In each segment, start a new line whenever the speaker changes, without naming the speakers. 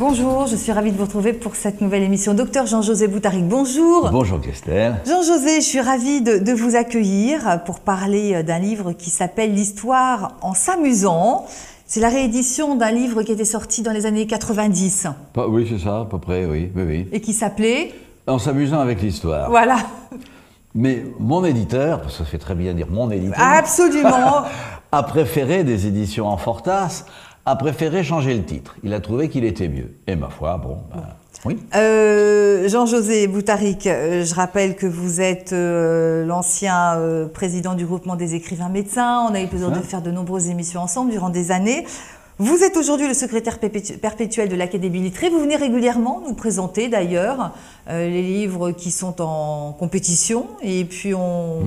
Bonjour, je suis ravie de vous retrouver pour cette nouvelle émission. Docteur Jean-José Boutaric, bonjour.
Bonjour Christelle.
Jean-José, je suis ravie de vous accueillir pour parler d'un livre qui s'appelle L'Histoire en s'amusant. C'est la réédition d'un livre qui était sorti dans les années 90.
Oui, c'est ça, à peu près, oui.
Et qui s'appelait
En s'amusant avec l'histoire.
Voilà.
Mais mon éditeur, parce que ça fait très bien dire mon éditeur,
absolument,
a préféré des éditions en Fortas, a préféré changer le titre. Il a trouvé qu'il était mieux. Et ma foi, bon, oui.
Jean-José Boutaric, je rappelle que vous êtes l'ancien président du groupement des écrivains médecins. On a eu le plaisir de faire de nombreuses émissions ensemble durant des années. Vous êtes aujourd'hui le secrétaire perpétuel de l'Académie Littré. Vous venez régulièrement nous présenter d'ailleurs les livres qui sont en compétition et puis on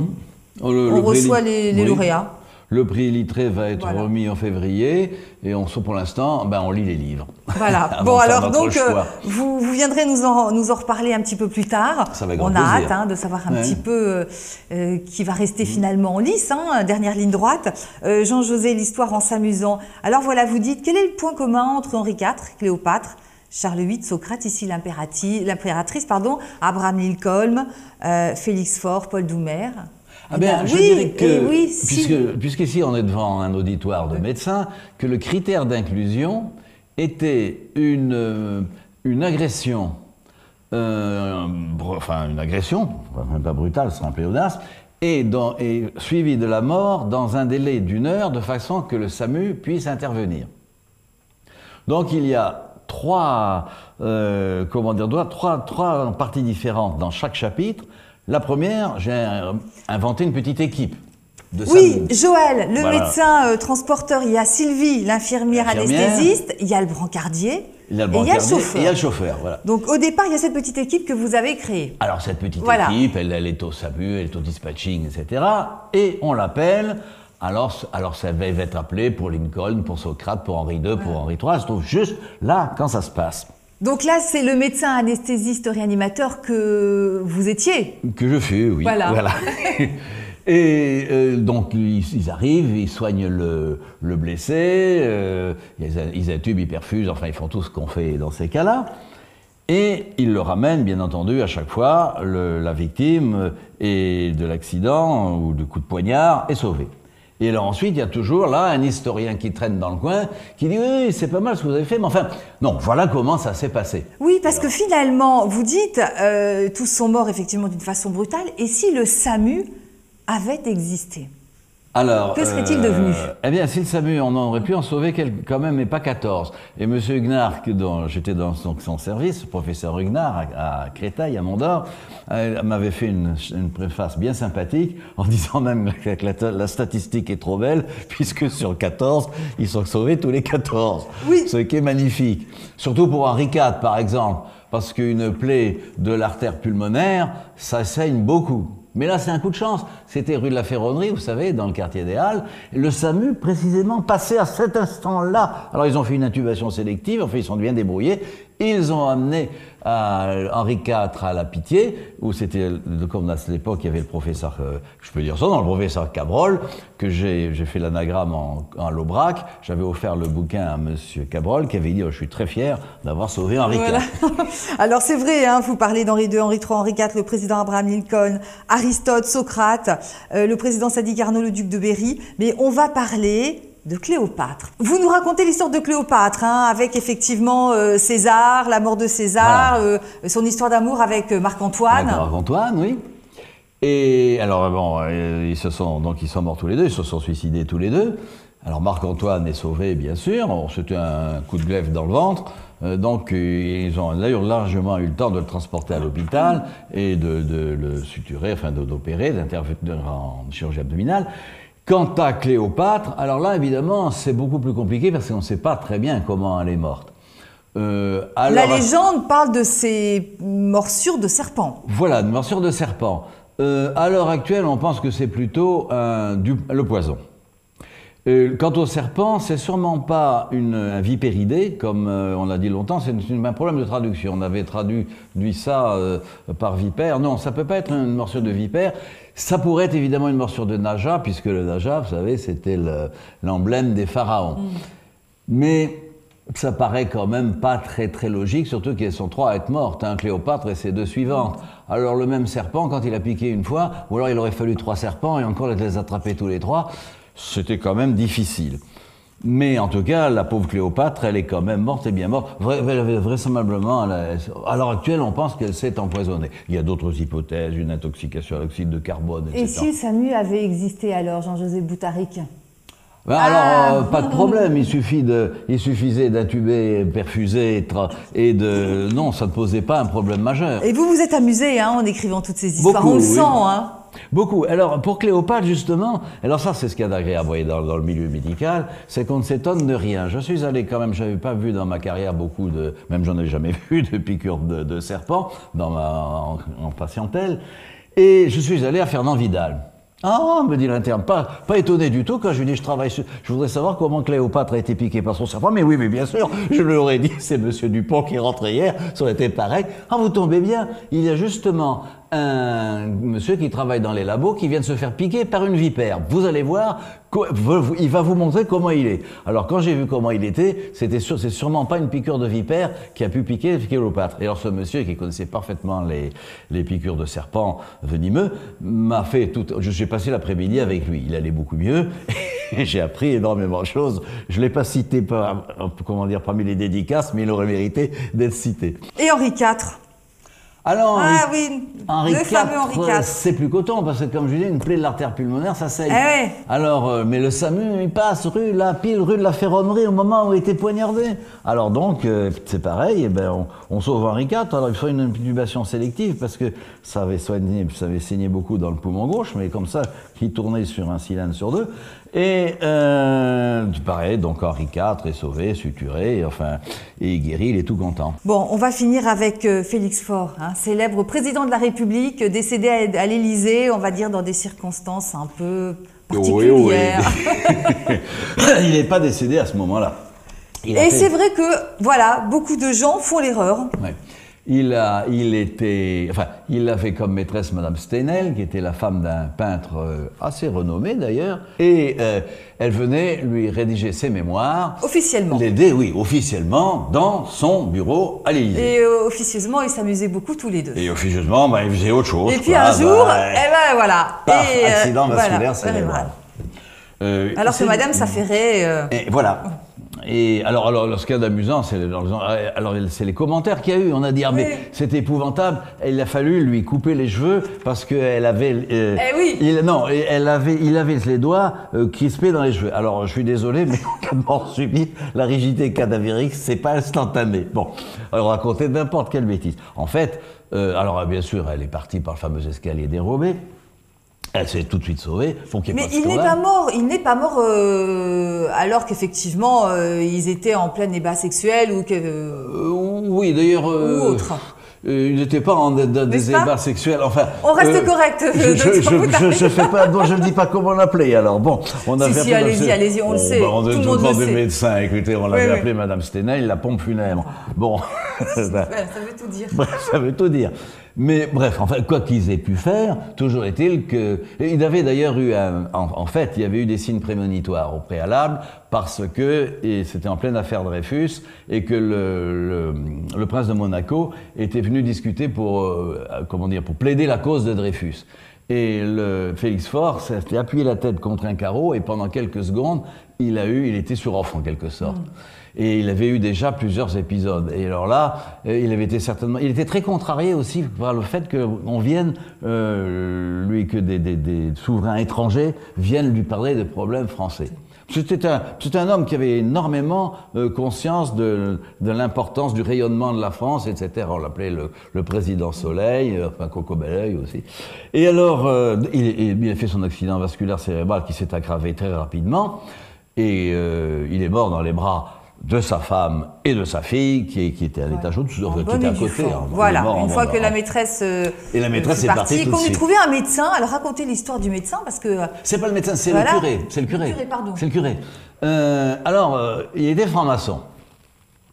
reçoit les lauréats.
Le prix Littré va être remis en février et pour l'instant, on lit les livres.
Voilà. Bon, alors donc, vous viendrez nous en reparler un petit peu plus tard.
Ça va être
On a
plaisir.
hâte de savoir un petit peu qui va rester finalement en lice, dernière ligne droite. Jean-José, l'histoire en s'amusant. Alors voilà, vous dites, quel est le point commun entre Henri IV, Cléopâtre, Charles VIII, Socrate, ici l'impératrice, Abraham Lincoln, Félix Faure, Paul Doumer?
Je dirais que, puisqu'ici on est devant un auditoire de médecins, que le critère d'inclusion était une agression, une agression, même pas brutale, c'est un pléonasme, et suivie de la mort dans un délai d'1 heure, de façon que le SAMU puisse intervenir. Donc il y a trois parties différentes dans chaque chapitre. La première, j'ai inventé une petite équipe de SAMU.
Oui, Joël, le médecin transporteur, il y a Sylvie, l'infirmière anesthésiste, il y a le brancardier et il y a le chauffeur.
Et il y a le chauffeur, voilà.
Donc au départ, il y a cette petite équipe que vous avez créée.
Alors cette petite équipe, elle est au SAMU, elle est au dispatching, etc. Et on l'appelle, alors ça va être appelé pour Lincoln, pour Socrate, pour Henri II, pour Henri III, ça se trouve juste là quand ça se passe.
Donc là, c'est le médecin anesthésiste réanimateur que vous étiez.
Que je fus, oui. Voilà. Et donc, ils arrivent, ils soignent le blessé, ils intubent, ils perfusent, enfin, ils font tout ce qu'on fait dans ces cas-là. Et ils le ramènent, bien entendu, à chaque fois, la victime de l'accident ou de coup de poignard est sauvée. Et alors ensuite, il y a toujours là un historien qui traîne dans le coin, qui dit « Oui, c'est pas mal ce que vous avez fait, mais enfin, non, voilà comment ça s'est passé. »
Oui, parce que finalement, vous dites, tous sont morts effectivement d'une façon brutale, et si le SAMU avait existé, que serait-il devenu?
Eh bien, si le SAMU, on aurait pu en sauver quand même, mais pas 14. Et M. Huguenard, dont j'étais dans son service, le professeur Huguenard à Créteil, à Mont-d'Or, m'avait fait une préface bien sympathique, en disant même que la statistique est trop belle, puisque sur 14, ils sont sauvés tous les 14.
Oui.
Ce qui est magnifique. Surtout pour Henri IV, par exemple, parce qu'une plaie de l'artère pulmonaire, ça saigne beaucoup. Mais là, c'est un coup de chance. C'était rue de la Ferronnerie, vous savez, dans le quartier des Halles. Le SAMU, précisément, passait à cet instant-là. Alors, ils ont fait une intubation sélective, ils sont bien débrouillés. Ils ont amené Henri IV à la Pitié, où c'était, comme à cette époque, il y avait le professeur, je peux dire ça, le professeur Cabrol, que j'ai fait l'anagramme en Laubrac. J'avais offert le bouquin à monsieur Cabrol, qui avait dit « Je suis très fier d'avoir sauvé Henri IV. »
Alors c'est vrai, vous parlez d'Henri II, Henri III, Henri IV, le président Abraham Lincoln, Aristote, Socrate, le président Sadi Carnot, le duc de Berry, mais on va parler de Cléopâtre. Vous nous racontez l'histoire de Cléopâtre, avec effectivement César, la mort de César, son histoire d'amour avec Marc-Antoine.
Marc-Antoine, oui. Et alors, ils sont morts tous les deux, ils se sont suicidés tous les deux. Alors Marc-Antoine est sauvé, bien sûr, c'était un coup de glaive dans le ventre, donc ils ont d'ailleurs largement eu le temps de le transporter à l'hôpital et de le suturer, d'opérer, d'intervenir en chirurgie abdominale. Quant à Cléopâtre, alors là, évidemment, c'est beaucoup plus compliqué parce qu'on ne sait pas très bien comment elle est morte.
La légende parle de ces morsures de serpent.
Voilà, de morsures de serpent. À l'heure actuelle, on pense que c'est plutôt le poison. Quant au serpent, c'est sûrement pas un vipéridé, comme on l'a dit longtemps, c'est un problème de traduction. On avait traduit ça par vipère. Non, ça peut pas être une morsure de vipère. Ça pourrait être évidemment une morsure de naja, puisque le naja, vous savez, c'était l'emblème des pharaons. Mais Ça paraît quand même pas très très logique, surtout qu'elles sont 3 à être mortes, hein, Cléopâtre et ses 2 suivantes. Alors le même serpent, quand il a piqué une fois, ou alors il aurait fallu 3 serpents et encore les attraper tous les 3, c'était quand même difficile. Mais en tout cas, la pauvre Cléopâtre, elle est quand même morte et bien morte. Vraisemblablement, à l'heure actuelle, on pense qu'elle s'est empoisonnée. Il y a d'autres hypothèses, une intoxication à l'oxyde de carbone, etc.
Et si le SAMU avait existé alors, Jean-José Boutaric?
Ben alors, pas de problème, il suffisait d'intuber, perfuser et de... Non, ça ne posait pas un problème majeur.
Et vous vous êtes amusé en écrivant toutes ces histoires, on le sent, hein.
Beaucoup. Alors, pour Cléopâtre, justement, alors ça, c'est ce qu'il y a d'agréable, vous voyez, dans le milieu médical, c'est qu'on ne s'étonne de rien. Je suis allé quand même, j'avais pas vu dans ma carrière beaucoup de, même j'en ai jamais vu de piqûres de serpents en patientèle, et je suis allé à Fernand Vidal. Ah, me dit l'interne, pas étonné du tout quand je lui dis je voudrais savoir comment Cléopâtre a été piquée par son serpent. Mais oui, mais bien sûr, je lui aurais dit, c'est monsieur Dupont qui est rentré hier, ça aurait été pareil. Ah, vous tombez bien, il y a justement un monsieur qui travaille dans les labos qui vient de se faire piquer par une vipère. Vous allez voir, il va vous montrer comment il est. Alors quand j'ai vu comment il était, c'est sûrement pas une piqûre de vipère qui a pu piquer Cléopâtre. Et alors ce monsieur qui connaissait parfaitement les piqûres de serpents venimeux m'a fait tout. J'ai passé l'après-midi avec lui. Il allait beaucoup mieux. Et j'ai appris énormément de choses. Je l'ai pas cité parmi les dédicaces, mais il aurait mérité d'être cité.
Et Henri IV?
Alors,
Henri IV,
c'est plus coton, parce que comme je disais, une plaie de l'artère pulmonaire, ça saigne.
Eh ouais.
Alors, mais le SAMU, il passe rue de la Ferronnerie au moment où il était poignardé. Alors donc, c'est pareil, on sauve Henri IV, alors il faut une intubation sélective, parce que ça avait saigné beaucoup dans le poumon gauche, mais comme ça, qui tournait sur un cylindre sur 2. Et pareil, donc Henri IV est sauvé, suturé, et guéri, il est tout content.
Bon, on va finir avec Félix Faure, célèbre président de la République, décédé à l'Élysée, on va dire dans des circonstances un peu particulières.
Oui. Il n'est pas décédé à ce moment-là.
Et c'est vrai que, voilà, beaucoup de gens font l'erreur.
Ouais. Il avait comme maîtresse Madame Stenel, qui était la femme d'un peintre assez renommé d'ailleurs, et elle venait lui rédiger ses mémoires.
Officiellement.
L'aider, oui, officiellement, dans son bureau à l'Élysée.
Et officieusement, ils s'amusaient beaucoup tous les deux.
Et officieusement, ils faisaient autre chose.
Et puis un jour, voilà.
Accident vasculaire cérébral.
Alors que Madame s'affairait...
Et voilà. Et alors, ce qu'il y a d'amusant, c'est les commentaires qu'il y a eu. On a dit, mais c'est épouvantable. Il a fallu lui couper les cheveux parce qu'elle avait, il avait les doigts crispés dans les cheveux. Alors, je suis désolé, mais en cas de mort subite, la rigidité cadavérique, c'est pas instantané. Bon, alors raconter n'importe quelle bêtise. En fait, alors bien sûr, elle est partie par le fameux escalier dérobé. Elle s'est tout de suite sauvée.
Mais il n'est pas mort alors qu'effectivement ils étaient en plein débat sexuel ou que
oui d'ailleurs
ou autre.
Il n'était pas en des débats sexuels. Enfin,
on reste correct.
Je fais pas. Non, je ne dis pas comment l'appeler. Alors bon, on a
fait. Allez-y, on le sait.
On
tout le monde le
des
sait.
médecins. Écoutez, on l'avait appelé Madame Stenel, la pompe funèbre. Bon,
ça veut tout dire.
Ça veut tout dire. Mais bref, quoi qu'ils aient pu faire, toujours est-il que... Il avait d'ailleurs eu il y avait eu des signes prémonitoires au préalable, parce que c'était en pleine affaire Dreyfus, et que le prince de Monaco était venu discuter pour plaider la cause de Dreyfus. Et Félix Faure s'est appuyé la tête contre un carreau, et pendant quelques secondes, il était sur off en quelque sorte. Et il avait eu déjà plusieurs épisodes. Et alors là, il était très contrarié aussi par le fait qu'on vienne, que des souverains étrangers viennent lui parler des problèmes français. C'était un homme qui avait énormément conscience de l'importance du rayonnement de la France, etc. On l'appelait le président Soleil, Coco Belleuil aussi. Et alors, il a fait son accident vasculaire cérébral qui s'est aggravé très rapidement, et il est mort dans les bras de sa femme et de sa fille qui était à l'étage au-dessus, qui était à côté.
Voilà, une fois que la maîtresse
est partie
qu'on lui trouvait un médecin. Alors racontez l'histoire du médecin parce que...
C'est pas le médecin, c'est le curé. C'est le curé,
pardon.
C'est le curé. Il était franc-maçon.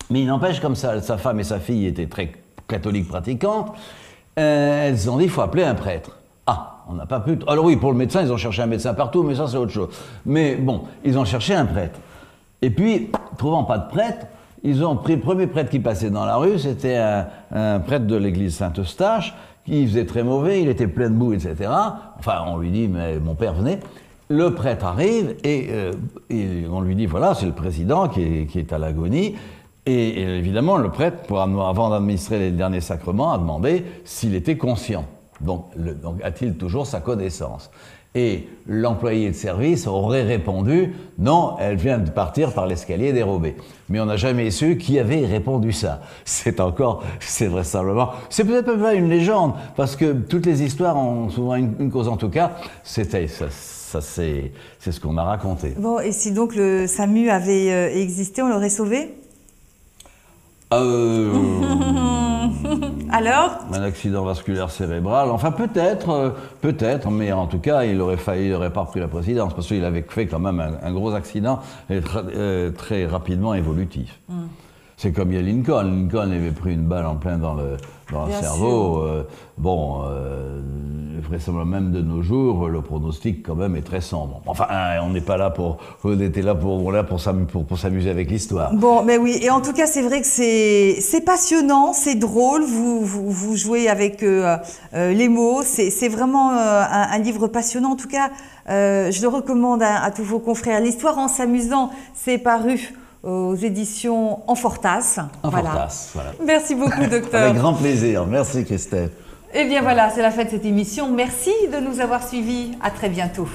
Mais il n'empêche, comme ça, sa femme et sa fille étaient très catholiques pratiquantes, elles ont dit, il faut appeler un prêtre. Ah, on n'a pas pu... Alors oui, pour le médecin, ils ont cherché un médecin partout, mais ça c'est autre chose. Mais bon, ils ont cherché un prêtre. Et puis, trouvant pas de prêtre, ils ont pris le premier prêtre qui passait dans la rue, c'était un prêtre de l'église Saint-Eustache, qui faisait très mauvais, il était plein de boue, etc. Enfin, on lui dit, mais mon père, venez. Le prêtre arrive et on lui dit, voilà, c'est le président qui est à l'agonie. Et évidemment, le prêtre, avant d'administrer les derniers sacrements, a demandé s'il était conscient. Donc a-t-il toujours sa connaissance? Et l'employé de service aurait répondu « Non, elle vient de partir par l'escalier dérobé ». Mais on n'a jamais su qui avait répondu ça. C'est vraisemblablement... C'est peut-être même pas une légende, parce que toutes les histoires ont souvent une cause. En tout cas, c'est ce qu'on m'a raconté.
Bon, et si donc le SAMU avait existé, on l'aurait sauvé? Alors?
Un accident vasculaire cérébral, enfin peut-être, mais en tout cas il aurait pas repris la présidence parce qu'il avait fait quand même un gros accident et très rapidement évolutif. C'est comme il y a Lincoln. Lincoln avait pris une balle en plein dans le cerveau. Vraisemblablement même de nos jours, le pronostic quand même est très sombre. Enfin, on n'est pas là on était là pour s'amuser avec l'histoire.
Bon, mais oui, et en tout cas, c'est vrai que c'est passionnant, c'est drôle. Vous jouez avec les mots. C'est vraiment un livre passionnant. En tout cas, je le recommande à tous vos confrères. L'histoire en s'amusant, c'est paru aux éditions Enfortas.
Enfortas, voilà.
Merci beaucoup, docteur.
Avec grand plaisir. Merci, Christelle.
Eh bien voilà, c'est la fin de cette émission. Merci de nous avoir suivis. À très bientôt.